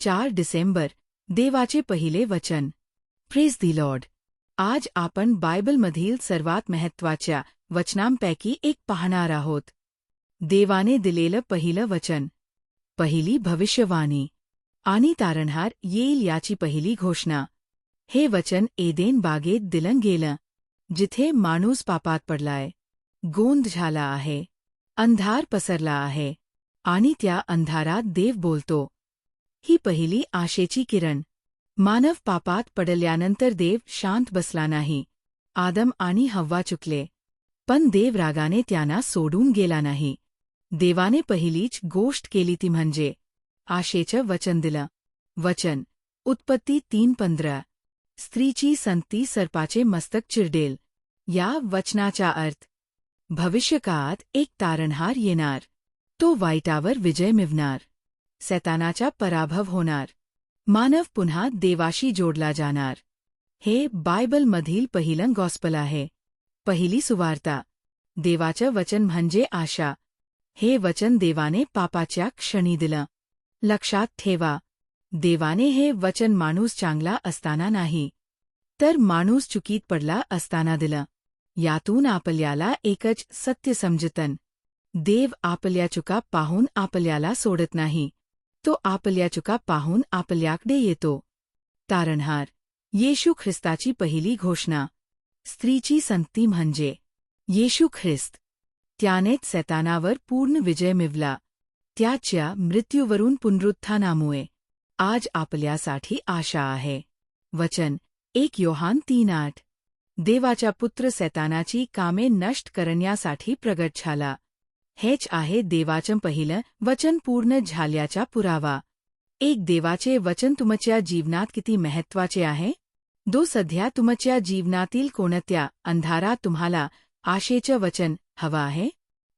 4 डिसेंबर देवाचे पहिले वचन. प्रेज दी लॉर्ड. आज आपण बायबलमधील सर्वात महत्त्वाच्या वचनांपैकी एक पाहणार आहोत. देवाने दिलेलं पहिलं वचन, पहिली भविष्यवाणी आणि तारणहार येईल याची पहिली घोषणा. हे वचन एदेन बागेत दिलं गेलं, जिथे माणूस पापात पडलाय, गोंध झाला आहे, अंधार पसरला आहे आणि त्या अंधारात देव बोलतो. ही पहिली आशेची किरण. मानव पापात पडल्यानंतर देव शांत बसला नाही. आदम आणि हव्वा चुकले, पण देव रागाने त्यांना सोडून गेला नाही. देवाने पहिलीच गोष्ट केली ती म्हणजे आशेचं वचन दिलं. वचन, उत्पत्ती 3:15. स्त्रीची संतती सर्पाचे मस्तक चिरडेल. या वचनाचा अर्थ, भविष्यकाळात एक तारणहार येणार. तो वाईटावर विजय मिळवणार. सैतानाचा पराभव होणार. मानव पुन्हा देवाशी जोडला जाणार. हे बायबलमधील पहिलं गॉस्पल आहे. पहिली सुवार्ता. देवाचं वचन म्हणजे आशा. हे वचन देवाने पापाच्या क्षणी दिलं. लक्षात ठेवा, देवाने हे वचन माणूस चांगला असताना नाही, तर माणूस चुकीत पडला असताना दिलं. यातून आपल्याला एकच सत्य समजतं. देव आपल्या चुका पाहून आपल्याला सोडत नाही. तो आपल्या चुका पाहून आपल्याकडे येतो. तारणहार, येशू ख्रिस्ताची पहिली घोषणा. स्त्रीची संतती म्हणजे येशू ख्रिस्त. त्यानेच सैतानावर पूर्ण विजय मिळवला. त्याच्या मृत्यूवरून पुनरुत्थानामुळे आज आपल्यासाठी आशा आहे. वचन, 1 योहान 3:8. देवाचा पुत्र सैतानाची कामे नष्ट करण्यासाठी प्रगट झाला. हेच आहे देवाचं पहिलं वचन पूर्ण झाल्याचा पुरावा. एक, देवाचे वचन तुमच्या जीवनात किती महत्त्वाचे आहे. 2, सध्या तुमच्या जीवनातील कोणत्या अंधारात तुम्हाला आशेचं वचन हवं आहे.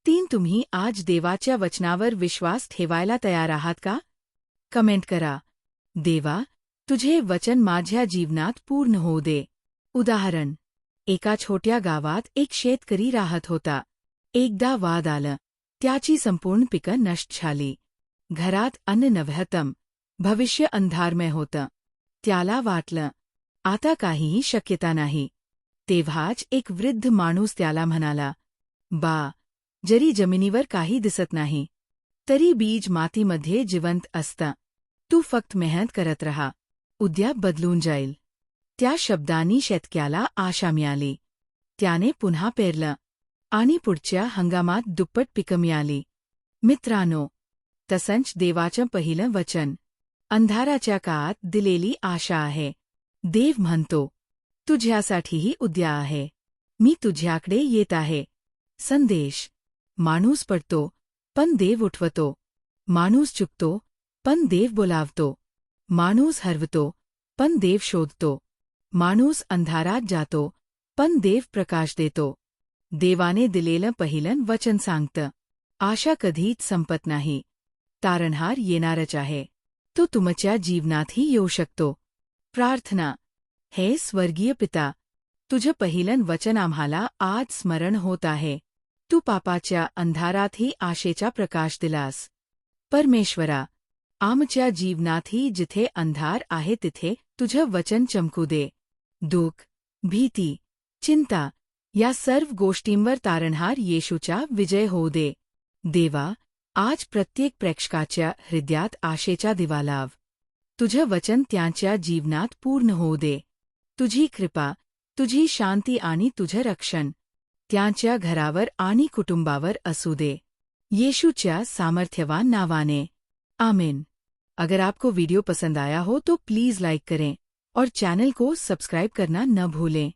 3, तुम्ही आज देवाच्या वचनावर विश्वास ठेवायला तयार आहात का. कमेंट करा. देवा, तुझे वचन माझ्या जीवनात पूर्ण होऊ दे. उदाहरण, एका छोट्या गावात एक शेतकरी राहत होता. एकदा वाद आलं. त्याची संपूर्ण पिकं नष्ट झाली. घरात अन्न नव्हतं. भविष्य अंधारमय होतं. त्याला वाटलं, आता काहीही शक्यता नाही. तेव्हाच एक वृद्ध माणूस त्याला म्हणाला, बा, जरी जमिनीवर काही दिसत नाही, तरी बीज मातीमध्ये जिवंत असतं. तू फक्त मेहनत करत राहा, उद्या बदलून जाईल. त्या शब्दांनी शेतकऱ्याला आशा मिळाली. त्याने पुन्हा पेरलं आणि पुढच्या हंगामात दुप्पट पिकं मिळाली. मित्रांनो, तसंच देवाचं पहिलं वचन अंधाराच्या काळात दिलेली आशा आहे. देव म्हणतो, तुझ्यासाठीही उद्या आहे. मी तुझ्याकडे येत आहे. संदेश, माणूस पडतो, पण देव उठवतो. माणूस चुकतो, पण देव बोलावतो. माणूस हरवतो, पण देव शोधतो. माणूस अंधारात जातो, पण देव प्रकाश देतो. देवाने दिलेलं पहिलं वचन सांगतं, आशा कधीच संपत नाही. तारणहार येणारच आहे. तो तुमच्या जीवनातही येऊ शकतो. प्रार्थना. हे स्वर्गीय पिता, तुझं पहिलं वचन आम्हाला आज स्मरण होत आहे. तू पापाच्या अंधारातही आशेचा प्रकाश दिलास. परमेश्वरा, आमच्या जीवनातही जिथे अंधार आहे तिथे तुझं वचन चमकू दे. दुःख, भीती, चिंता या सर्व गोष्टींवर तारणहार येशूचा विजय होऊ दे. देवा, आज प्रत्येक प्रेक्षकाच्या हृदयात आशेचा दिवा लाव. तुझं वचन त्यांच्या जीवनात पूर्ण होऊ दे. तुझी कृपा, तुझी शांती आणि तुझं रक्षण त्यांच्या घरावर आणि कुटुंबावर असू दे. येशूच्या सामर्थ्यवान नावाने, आमीन. अगर आपको वीडियो पसंद आया हो तो प्लीज लाइक करें और चैनल को सब्सक्राइब करना न भूलें.